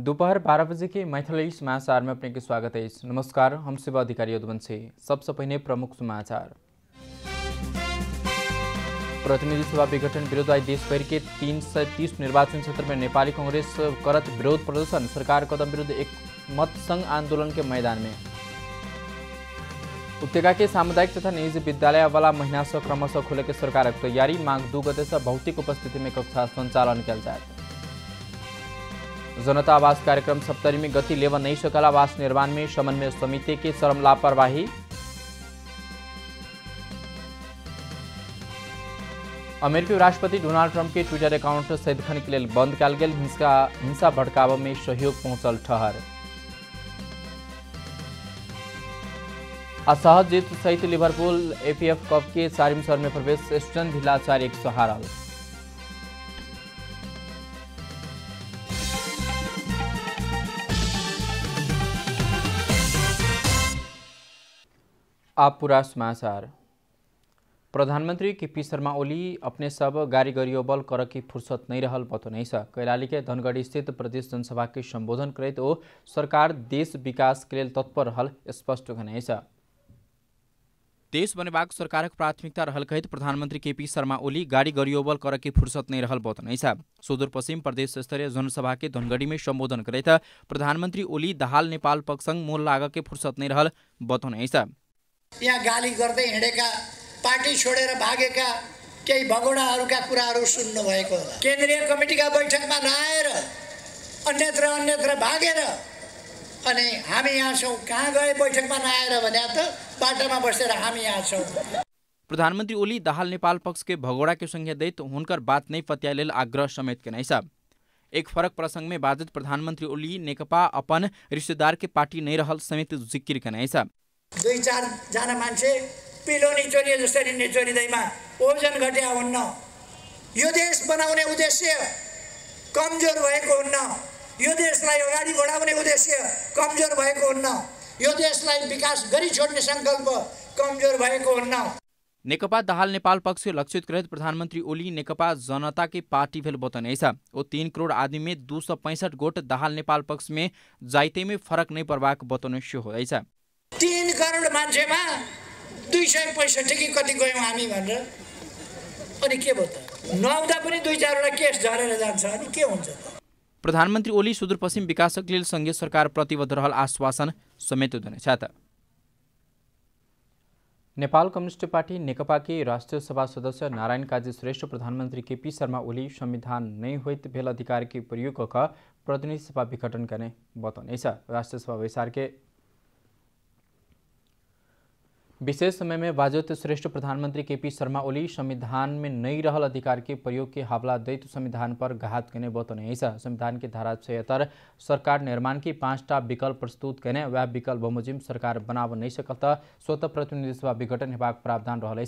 दोपहर 12 बजे के मैथिली समाचार में अपने के स्वागत है। नमस्कार, हम सेवा अधिकारी यदुवंशी। सबसे पहले प्रमुख समाचार। प्रतिनिधि सभा विघटन विरोध आज देशभर के 330 निर्वाचन क्षेत्र में नेपाली कांग्रेस करत विरोध प्रदर्शन। सरकार कदम विरुद्ध एक मत संघ आंदोलन के मैदान में। उपत्यका के सामुदायिक तथा निजी विद्यालय वाला महीना से क्रमशः खुले के सरकार की तैयारी। मांग 2 गते से भौतिक उपस्थिति में कक्षा संचालन किया जाए। जनता आवास कार्यक्रम सप्तरी में गति लेवा नहीं सकल। आवास निर्माण में समन्वय समिति की चरम लापरवाही। अमेरिकी राष्ट्रपति डोनाल्ड ट्रंप के ट्विटर अकाउंट सदिखन के लिए बंद कल गेल। हिंसा भड़काव में सहयोग पहुंचल ठहर। असहज जीत सहित लिवरपूल एपीएफ कप के 4वीं स्वर में प्रवेश। एस्टन विला 4-1 से हारल। आप पूरा समाचार। प्रधानमंत्री केपी शर्मा ओली अपने सब गाड़ी गरियोबल कर की फुर्सत नहीं रहल बतौने से कैलाली के धनगढ़ी स्थित प्रदेश जनसभा के संबोधन करते ओ सरकार देश विकास के लिए तत्पर रहल स्पष्ट कहने से देश बनेबाक सरकार प्राथमिकता रहल कहित प्रधानमंत्री केपी शर्मा ओली गाड़ी गरियोबल कर की फुर्सत नहीं रहल बतौने से सुदूरपश्चिम प्रदेश स्तरीय जनसभा के धनगढ़ी में संबोधन करते प्रधानमंत्री ओली दाहाल नेपाल पक्षसँग मोल लाग के फुर्सत नहीं रहल बतौने से यहाँ गाली गर्दै हिँडेका पार्टी छोडेर भागेका केही भगोडाहरूका कुराहरू सुन्नु भएको होला। केन्द्रीय कमिटीका बैठकमा नआएर अन्यत्र भागेर अनि हामी यहाँ छौँ। कहाँ गए बैठकमा नआएर भने त बाटोमा बसेर हामी यहाँ छौँ। प्रधानमंत्री ओली दाहाल नेपाल पक्ष के भगोड़ा के संज्ञा दैत हुनकर बात नहीं पत्याए लेल आग्रह समेत के नहीं सब एक फरक प्रसंग में बाधित प्रधानमंत्री ओली नेकपा अपन रिश्तेदार के पार्टी नहीं रहल समेत जिक्र के नहीं सब 2-4 जना मान्छे पिलो निचोरी जसरी निचोरिँदैमा ओजन घट्या हुन्न। यो देश बनाउने उद्देश्य कमजोर भएको हुन्न। यो देशलाई अगाडि बढाउने उद्देश्य कमजोर भएको हुन्न। यो देशलाई विकास गरी छोड्ने संकल्प कमजोर भएको हुन्न। नेकपा दाहाल नेपाल पक्ष से लक्षित करते प्रधानमंत्री ओली नेकपा जनता के पार्टी भेल बतौने वो 3 करोड़ आदमी में 265 गोट दाहाल नेपाल पक्ष में जाइते में फरक नहीं पर्वाक बतौने हो 3 करोड मान्छेमा 265 कि कति गयौँ हामी भनेर अनि के भयो त नआउँदा पनि 2-4 वटा केस झरेर जान्छ अनि के हुन्छ त। प्रधानमंत्री ओली सुदूरपश्चिम विकासक लेल संघीय सरकार प्रतिबद्ध रहल आश्वासन समेत दिनेछ। नेपाल कम्युनिस्ट पार्टी नेकपा के राष्ट्रिय सभा सदस्य नारायण काजी श्रेष्ठ प्रधानमंत्री केपी शर्मा ओली संविधान नहीं होइत भेल अधिकार के प्रयोग कर प्रतिनिधि सभा विघटन करने बतौने राष्ट्रिय सभा विसार के विशेष समय में बाजोत श्रेष्ठ प्रधानमंत्री केपी शर्मा ओली संविधान में नहीं रहल अधिकार के प्रयोग के हवाला दैत संविधान पर घात करने बतौने संविधान के धारा 76 सरकार निर्माण की 5टा विकल्प प्रस्तुत करने वह विकल्प बमोजिम सरकार बनाव नहीं सकता स्वतः प्रतिनिधि सभा विघटन हेबाक प्रावधान रहल।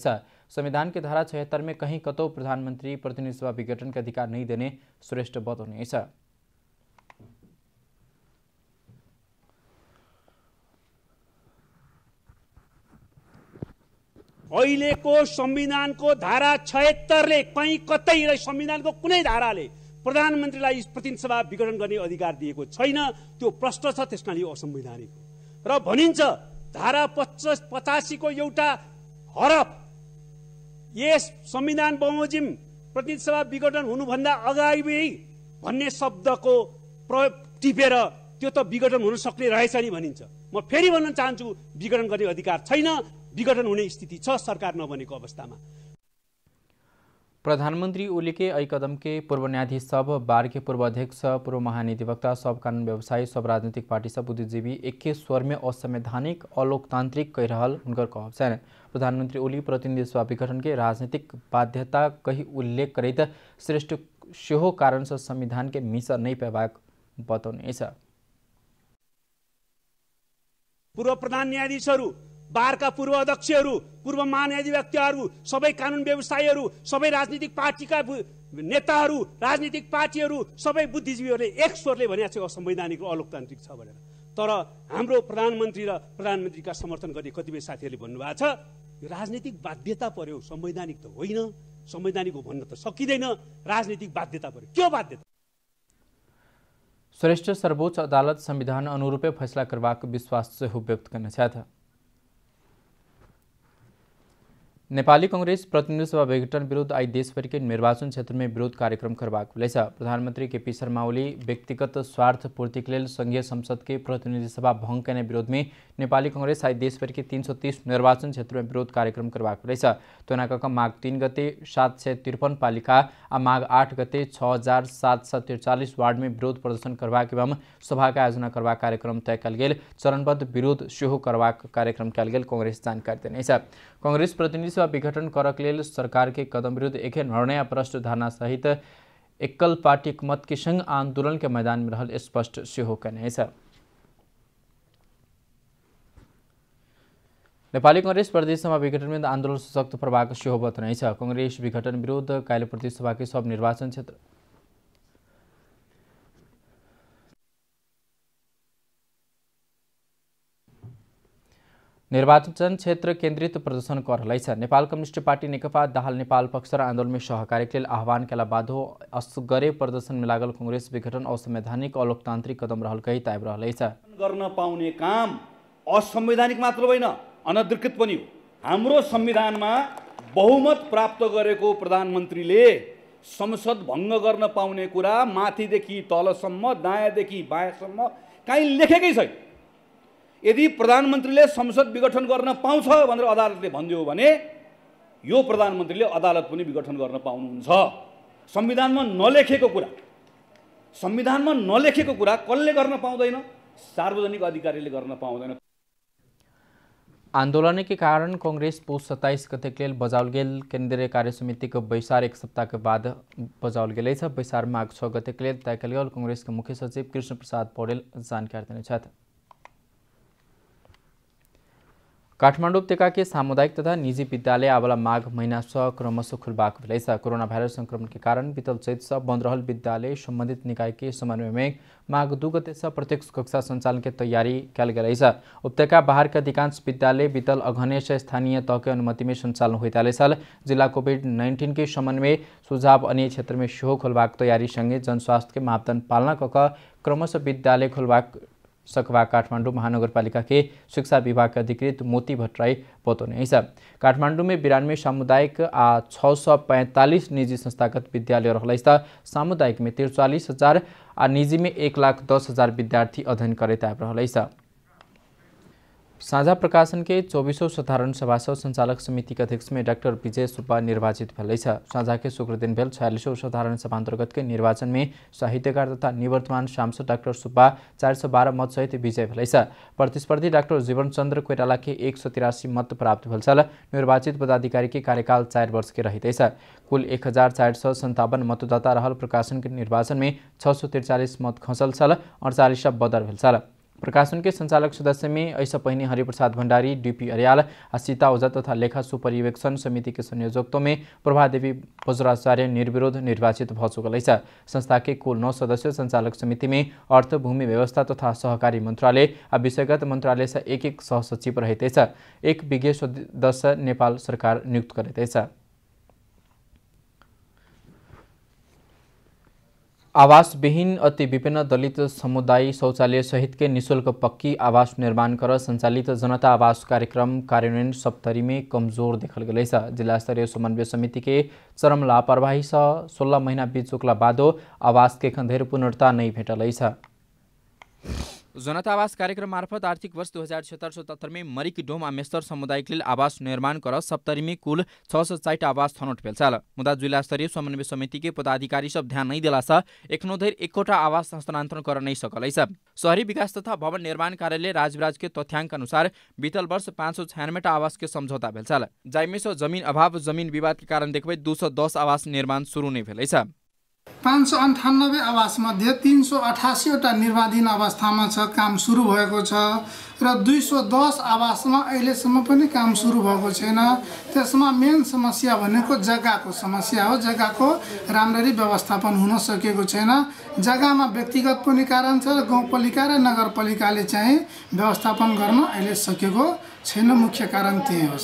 संविधान के धारा 76 में कहीं कतौ प्रधानमंत्री प्रतिनिधि सभा विघटन के अधिकार नहीं देने श्रेष्ठ बतौने अहिलेको संविधानको धारा 76 ले कहीं कतै संविधानको कुनै धाराले प्रधानमन्त्रीलाई प्रतिनिधि सभा विघटन गर्ने अधिकार दिएको छैन। त्यो प्रश्न छ, त्यसमा यो असंवैधानिक हो। र भनिन्छ धारा 85 को एउटा हरफ यस संविधान बमोजिम प्रतिनिधि सभा विघटन हुनुभन्दा अगाडि भन्ने शब्दको प्रयोग टिपेर त्यो त विघटन हुन सक्ने रहेछ नि भनिन्छ। म फेरि भन्न चाहन्छु विघटन गर्ने अधिकार छैन। विघटन हुने स्थिति छ सरकार नबनेको अवस्थामा। प्रधानमंत्री ओली के ऐ कदम के पूर्व न्यायाधीश सब बार के पूर्व अध्यक्ष पूर्व महाधिवक्ता सब कानून व्यवसायी सब राजनीतिक पार्टी सब बुद्धिजीवी एक स्वर में असंवैधानिक अलोकतांत्रिक कह रहल उनकर कहब। प्रधानमंत्री ओली प्रतिनिधि सभा विघटन के राजनीतिक बाध्यता कही उल्लेख करते श्रेष्ठ सेहो कारण से संविधान के मिसा नहीं पेबाक बतौने पूर्व प्रधान न्यायाधीशहरू बारका पूर्व अध्यक्षहरू पूर्व महाधिवक्ताहरू सबै कानून व्यवसायीहरू सबै राजनीतिक पार्टीका नेताहरू राजनीतिक पार्टीहरू सबै बुद्धिजीवीहरूले एक स्वरले भनेको छ असंवैधानिक र अलोकतान्त्रिक छ भनेर। तर हाम्रो प्रधानमन्त्री र प्रधानमन्त्रीका समर्थन गर्ने कतिपय साथीहरूले भन्नुभएको छ यो राजनीतिक बाध्यता पर्यो, संवैधानिक त होइन। संवैधानिक हो भन्न त सकिँदैन, राजनीतिक बाध्यता पर्यो। के बाध्यता? श्रेष्ठ सर्वोच्च अदालत संविधान अनुरूपे फैसला करबाक विश्वास सेहो व्यक्त करने छथि। नेपाली कांग्रेस प्रतिनिधि सभा विघटन विरुद्ध आई देशभर के निर्वाचन क्षेत्र में विरोध कार्यक्रम करबाक भेलैछ। प्रधानमंत्री केपी शर्मा ओली व्यक्तिगत स्वार्थ पूर्तिक लेल संघीय संसद के प्रतिनिधि सभा भंग करने विरोध में नेपाली कांग्रेस आई देशभर के 330 निर्वाचन क्षेत्र में विरोध कार्यक्रम करबाक भेलैछ। तोनाक माघ 3 गते 753 पालिका आ माघ 8 गते 6743 वार्ड में विरोध प्रदर्शन करबाक एवं सभा का आयोजना करबाक कार्यक्रम तय कल गेल। चरणबद्ध विरोध सेहो करबाक कार्यक्रम कल गेल कांग्रेस जानकारी देने छ। कांग्रेस प्रतिनिधि सभा विघटन करक लेल सरकार के कदम विरुद्ध एक निर्णय प्रश्न धारणा सहित एकल पार्टी एकमत के संग आंदोलन के मैदान में रहल स्पष्ट सेहो करने छ। नेपाली कांग्रेस प्रदेश सभा विघटन में आंदोलन सशक्त प्रभाव सेहो बतने छ। कांग्रेस विघटन विरुद्ध काल्हि प्रदेश सभा के सब निर्वाचन क्षेत्र केन्द्रित प्रदर्शन कर रही है। नेपाल कम्युनिस्ट पार्टी नेकपा दाहाल नेपाल पक्ष र आंदोलन में सहकारी के लिए आह्वान केला बाधो असगरे प्रदर्शन में लागल कांग्रेस विघटन असंवैधानिक अलोकतांत्रिक कदम रहल कही ताइब रहलै छ। गर्न पाउने काम असंवैधानिक मात्र होइन, अनधिकृत पनि हो। हाम्रो संविधानमा बहुमत प्राप्त गरेको प्रधानमन्त्रीले संसद भङ्ग गर्न पाउने कुरा माथिदेखि तलसम्म दायाँदेखि बायाँसम्म कहीँ लेखेकै छैन। यदि प्रधानमन्त्रीले संसद विघटन गर्न पाउँछ भनेर अदालतले भनिदियो भने यो प्रधानमन्त्रीले अदालत पनि विघटन गर्न पाउनुहुन्छ। संविधानमा नलेखेको कुरा कसले गर्न पाउँदैन? सार्वजनिक अधिकारीले गर्न पाउँदैन। आंदोलन के कारण कांग्रेस पुस 27 गते के लिए बजाउल गेल केंद्रीय कार्य समिति को बैसार एक सप्ताह के बाद बजाउल गेल छ। बैसार माघ 6 गते के लिए तय कल गेल। कांग्रेस के मुख्य सचिव कृष्ण प्रसाद पौडेल जानकारी देने छथि। काठमाडौँ उपत्यका के सामुदायिक तथा निजी विद्यालय आबला माघ महीना से क्रमशः खुलबाक भेलै छ। कोरोना वायरस संक्रमण के कारण बीतल चैत से बंद रहल विद्यालय संबंधित निकाय के समन्वय में माघ 2 गते से प्रत्यक्ष कक्षा संचालन के तैयारी कल गेल छ। उपत्यका बाहर के अधिकांश विद्यालय बीतल अगहने से स्थानीय तह के अनुमति में संचालन होइताले साल जिला कोविड-19 के समन्वय सुझाव अन्य क्षेत्र में सेहो खोलबाक तैयारी संगे जनस्वास्थ्य के मापदंड पालना कऽ क्रमशः विद्यालय खोलबाक सकवा काठमाडौँ महानगरपालिका के शिक्षा विभाग के अधिकृत मोती भट्टराई बतौने छ। काठमाडौँ में 92 सामुदायिक आ 645 निजी संस्थागत विद्यालय रहलै छ। सामुदायिक में 43,000 आ निजी में 1,10,000 विद्यार्थी अध्ययन करैत आबि रहलै छ। साझा प्रकाशन के 24औं साधारण सभा संचालक समिति के अध्यक्ष में डाक्टर विजय सुब्बा निर्वाचित भेलै छ। साझा के शुक्र दिन भेल 46औं साधारण सभा अंतर्गत के निर्वाचन में साहित्यकार तथा निवर्तमान सांसद डाक्टर सुब्बा 412 मत सहित विजय भेलै छ। प्रतिस्पर्धी डाक्टर जीवन चंद्र कोइराला के 183 मत प्राप्त भेल छ। निर्वाचित पदाधिकारी के कार्यकाल 4 वर्ष के रहितै छ। कुल 1457 मतदाता रहल प्रकाशन के निर्वाचन में 643 मत खसल छ। 48 बदर भेल छ। प्रकाशन के संचालक सदस्य में ऐसा पहिने हरिप्रसाद भण्डारी, डीपी अर्याल, सीता ओझा तथा लेखा सुपरिवेक्षण समिति के संयोजकत्व में प्रभादेवी बज्राचार्य निर्विरोध निर्वाचित भ चुकल छ। संस्था के कुल 9 सदस्य संचालक समिति में अर्थ, भूमि व्यवस्था तथा सहकारी मंत्रालय आ विषयगत मंत्रालय से एक सहसचिव रहते छ। एक विज्ञ सदस्य नेपाल सरकार नियुक्त करते छ। आवास विहीन अति विभिन्न दलित समुदाय शौचालय सहित के निःशुल्क पक्की आवास निर्माण कर संचालित जनता आवास कार्यक्रम कार्यान्वयन सप्तरी में कमजोर देखल गए। जिला स्तरीय समन्वय समिति के चरम लापरवाही से 16 महीना बीत चुकला बादो आवास के खंधेर पूर्णता नहीं भेटल छ। जनता आवास कार्यक्रम मार्फत आर्थिक वर्ष 2076-77 में मरिक डोम आ मेस्तर समुदायिक लेल आवास निर्माण कर सप्तरी में कुल 660 आवास छनौट भेल छल। मुदा जिला स्तरीय समन्वय समिति के पदाधिकारी सब ध्यान नहीं दिला सा एखनो धरि एकोटा आवास हस्तांतरण कर नहीं सकल छ। शहरी विकास तथा भवन निर्माण कार्यालय राजविराज के तथ्याङ्क अनुसार बीतल वर्ष 596 आवास के समझौता भेल छल। जाइमे से जमीन अभाव, जमीन विवाद के कारण देखबै 210 आवास निर्माण शुरू नहीं भेलै छ। 598 आवास मध्ये 388 वटा निर्माणाधीन अवस्थामा छ, काम सुरु भएको छ र 210 आवासमा अहिलेसम्म पनि काम सुरु भएको छैन। त्यसमा मेन समस्या भनेको जग्गाको समस्या हो। जग्गाको राम्ररी व्यवस्थापन हुन सकेको छैन। जग्गामा व्यक्तिगत पनि कारण छ र गाउँपालिका र नगरपालिकाले चाहिँ व्यवस्थापन गर्न अहिले सकेको छैन। मुख्य कारण त्यही हो।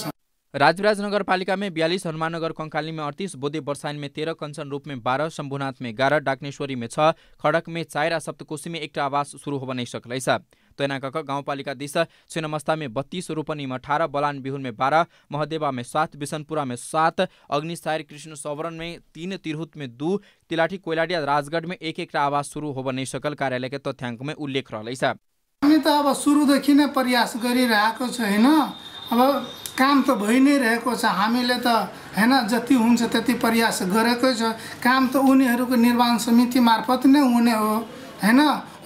राजविराज नगरपालिका में 42, हनुमाननगर कंकाली में 38, बोदे बर्साइन में 13, कंचन रूप में 12, शंभुनाथ में 11, डाक्नेश्वरी में 6, खड़क में 4 और सप्तकोशी में 1 आवास शुरू हो बनै सकलैछ। तैनाकक गाउँपालिका दिश छिन्नमस्ता में 32, रूपनी में 18, बलान बिहुल में 12, महदेवा में 7, बिशनपुरा में 7, अग्निसायर कृष्ण सवरण में 3, तिरहुत में 2, तिलाठी कोइलाडिया राजगढ में 1 आवास शुरू हो बनै सकल कार्यालयका तथ्याङ्क में उल्लेख रहलैछ। हामी त अब सुरुदेखि नै प्रयास गरिरहेको छ हैन। अब काम त भइ नै रहेको छ। हामीले त हैन जति हुन्छ त्यति प्रयास गरेकै छ। काम त उनीहरूको निर्माण समिति मार्फत नै हुने हो हैन।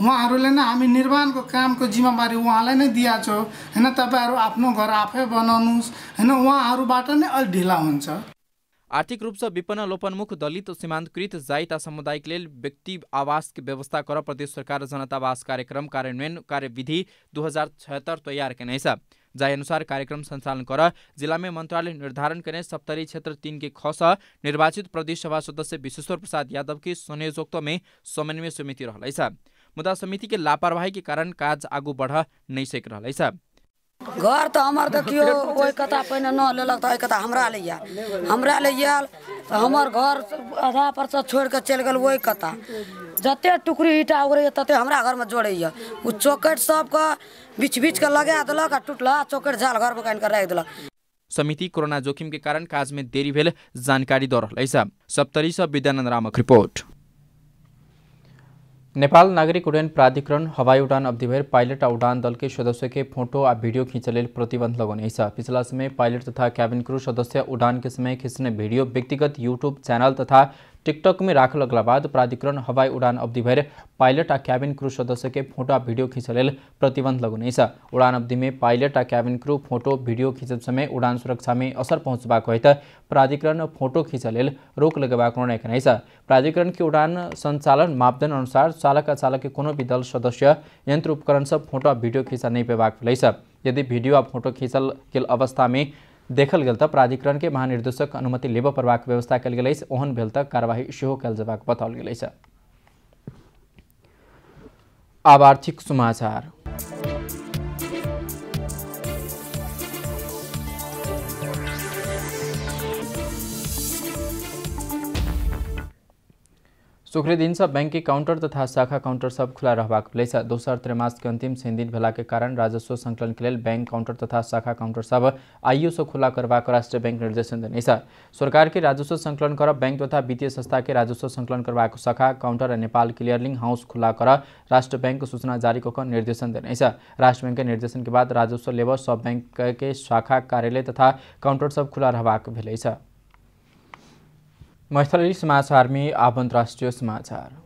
उहाँहरूले नै हामी निर्माणको कामको जिम्मेवारी उहाँलाई नै दिएको छ हैन। तपाईहरु आफ्नो घर आफै बनाउनुस् हैन। उहाँहरूबाट नै अलि ढिला हुन्छ। आर्थिक रूप से विपन्न लोपन्मुख दलित सीमान्तकृत जाइत सामुदायिक लेल व्यक्ति आवास की व्यवस्था कर प्रदेश सरकार जनता आवास कार्यक्रम कार्यान्वयन कार्यविधि 2076 तैयार केने छ। जाय अनुसार कार्यक्रम संचालन कर जिला में मंत्रालय निर्धारण करने सप्तरी क्षेत्र 3 के खस निर्वाचित प्रदेश सभा सदस्य विश्वेश्वर प्रसाद यादव के संयोजकत्व में समन्वय समिति रहलैछ। मुदा समिति के लापरवाही के कारण काज आगू बढ़ नहीं सक रहलैछ। घर तो हमार देखियो ओई कथा पहिने न लेलक त कथा हमरा ले आयल तो हमार घर आधा % छोड़ के चल गेल। ओई कथा जते टुकड़ी ईटा उगरे तते हमरा घर में जोड़ैया। उ चौकट सब के बीच बीच के लगा देलक आ टूटला चौकट झाल घर में कान के रख देलक। समिति कोरोना जोखिम के कारण काज में देरी भेल जानकारी द रहलैछ। सप्तरी से विद्यानंद रामक रिपोर्ट। नेपाल नागरिक उड्डयन प्राधिकरण हवाई उड़ान अवधि भर पायलट और उड़ान दल के सदस्य के फोटो और वीडियो खींचने प्रतिबंध लगौनेछ। पिछला समय पायलट तथा कैबिन क्रू सदस्य उड़ान के समय खींचने वीडियो व्यक्तिगत यूट्यूब चैनल तथा टिकटॉक में राख लगला बाद प्राधिकरण हवाई उड़ान अवधि भर पायलट और कैबिन क्रू सदस्य के फोटो और वीडियो खींचने प्रतिबंध लगौनेछ। उड़ान अवधि में पायलट और कैबिन क्रू फोटो वीडियो खींचत समय उड़ान सुरक्षा में असर पहुंचबाक होइत प्राधिकरण फोटो खींचने रोक लगेबाक निर्णय कनेछ। प्राधिकरण के उड़ान संचालन मापदंड अनुसार चालक के कोनो भी दल सदस्य यंत्र उपकरण सब फोटो और वीडियो खींचा नहीं पेबाक भेलैछ। यदि वीडियो और फोटो खींचल गेल अवस्था में देखल गेल त प्राधिकरण के महानिर्देशक अनुमति लेब परबाक व्यवस्था कल गेल। ओहन भेल त कार्यवाही सेहो कल जेबाक बताओल गेल। आब आर्थिक समाचार। शुक्र दिन से बैंक के काउंटर तथा शाखा काउंटर सब खुला रहबाक भेलैछ। दोसर त्रैमास के अंतिम 3 दिन भेला के कारण राजस्व संकलन के लेल बैंक काउंटर तथा शाखा काउंटर सब आइयो से खुला करबाक राष्ट्रीय बैंक निर्देशन देने छ। सरकार के राजस्व संकलन कर बैंक तथा वित्तीय संस्था के राजस्व संकलन करबाक शाखा काउंटर और नेपाल क्लियरिंग हाउस खुला कर राष्ट्र बैंक सूचना जारी कर निर्देशन देने छ। राष्ट्र बैंक के निर्देशन के बाद राजस्व लेबर सब बैंक के शाखा कार्यालय तथा काउंटर सब खुला रहबाक भेलैछ। मैथिली समाचार में अब अंतर्राष्ट्रीय समाचार।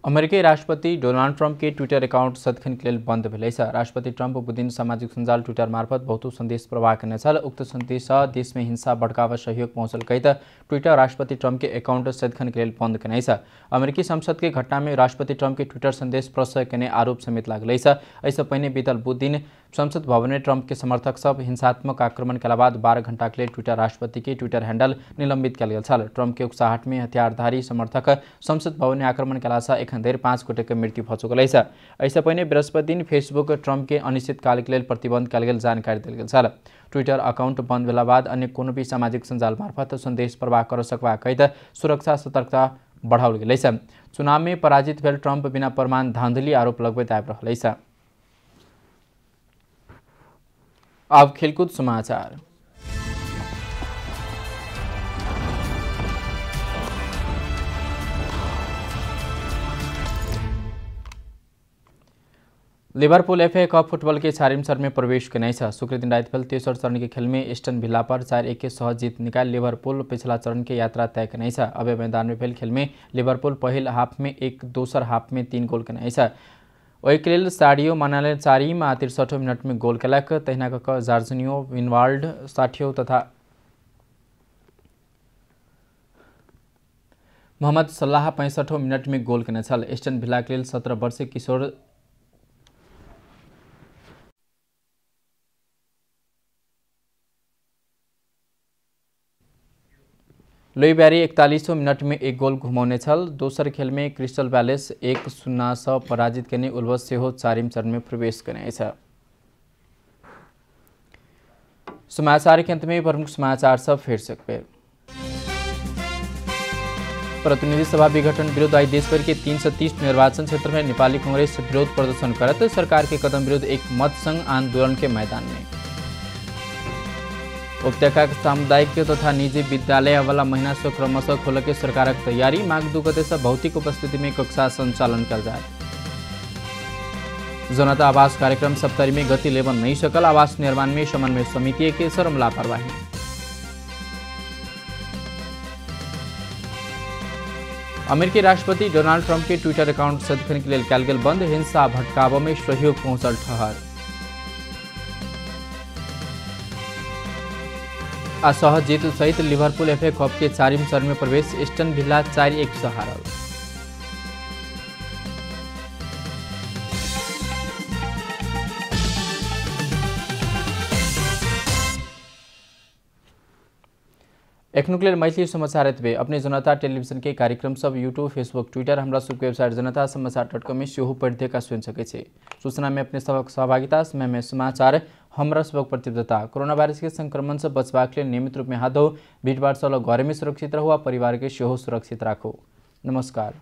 अमेरिकी राष्ट्रपति डोनाल्ड ट्रंप के ट्विटर अकाउंट सदखन के लेल बंद भेलैछ। राष्ट्रपति ट्रंप बुधदिन सामाजिक सञ्जाल ट्विटर मार्फत बहुतो संदेश प्रवाह करने छल। उक्त संदेश देश में हिंसा भड़कावा सहयोग पहुंचल कही ट्विटर राष्ट्रपति ट्रंप के अकाउंट सदखन के लेल बंद कने छ। अमेरिकी संसद के घटना में राष्ट्रपति ट्रंप के ट्विटर संदेश प्रसय करने आरोप समेत लागलैछ। ऐसे पहले बीतल बुधदिन संसद भवन में ट्रंप के समर्थक सब हिंसात्मक आक्रमण के बाद 12 घंटा के लिए ट्विटर राष्ट्रपति के ट्विटर हैंडल निलंबित कल गेल छल। ट्रंप के उकसाहट में हथियारधारी समर्थक संसद भवन में आक्रमण कला एखन धरि 5 गोटे के मृत्यु भ चुकल अछि। ऐसे पहले बृहस्पति दिन फेसबुक ट्रंप के अनिश्चितकाल के लिए प्रतिबंध कल गेल जानकारी देल गेल छल। ट्विटर अकाउंट बंद भेला बाद अन्य कोनो भी सामाजिक सञ्जाल मार्फत संदेश प्रवाह कर सकबाक कहित सुरक्षा सतर्कता बढ़ाओल गेल अछि। चुनाव में पराजित भेल ट्रंप बिना प्रमाण धांधली आरोप लगबैत आबि रहल अछि। अब खेलकूद समाचार। लिवरपूल एफए कप फुटबॉल के 4वीं चरण में प्रवेश करने छ। शुक्र दिन रात भेल तेसर चरण के खेल में एस्टन विला पर 4-1 के सहज जीत निकाल लिवरपूल पिछला चरण के यात्रा तय करने छ। अब मैदान में भेल खेल में लिवरपूल पहिल हाफ में 1, दोसर हाफ में 3 गोल करने छ। ओहि के लेल साडियो मानाले 4 आ 63 मिनट में गोल केलक। तहिना कऽ जॉर्जिनियो विनवाल्ड 60 तथा मोहम्मद सलाह 65 मिनट में गोल केने छल। एस्टन विला के लेल 17 वर्षीय किशोर लुई बैरी 41वें मिनट में एक गोल घुमाउने छल। दोसर खेल में क्रिस्टल पैलेस 1-0 से पराजित करने उल्वस से हो 4वीं चरण में प्रवेश करेछ। समाचार के अंत में प्रमुख समाचार सब फिर सकते। प्रतिनिधि सभा विघटन विरुद्ध आज देशभर के 330 निर्वाचन क्षेत्र में नेपाली कांग्रेस विरोध प्रदर्शन करते सरकार के कदम विरुद्ध एक मत संघ आंदोलन के मैदान में। उपत्यका सामुदायिक तथा निजी विद्यालय वाला महीना से क्रमशः खोल के सरकार की तैयारी। माघ 2 गते से भौतिक उपस्थिति में कक्षा संचालन कर जाए। जनता आवास कार्यक्रम सप्तरी में गति ले नहीं सकल। आवास निर्माण में समन्वय समिति के चरम लापरवाही। अमेरिकी राष्ट्रपति डोनाल्ड ट्रंप के ट्विटर अकाउंट सदखन के लिए कैल गेल बंद। हिंसा भटकाव में सहयोग पहुंचल ठहर। असहज जीत सहित लिवरपूल एफए कप के 4वीं चरण में प्रवेश। एस्टन विला 4-1 से हारल। एखनुकलेर मैथिली समाचार एतबे। अपने जनता टेलीविजन के कार्यक्रम सब यूट्यूब, फेसबुक, ट्विटर हमरा सबके वेबसाइट जनता समाचार.com में सेहो पढ़ का सुन सके छे। सूचना में अपने सबक सहभागिता समय में समाचार हमरा सबक प्रतिबद्धता। कोरोना वायरस के संक्रमण से बचबाक लिए नियमित रूप में हाथ धो, भीड़ भाड़ से घर में सुरक्षित रहो, परिवार के सेहो सुरक्षित राखो। नमस्कार।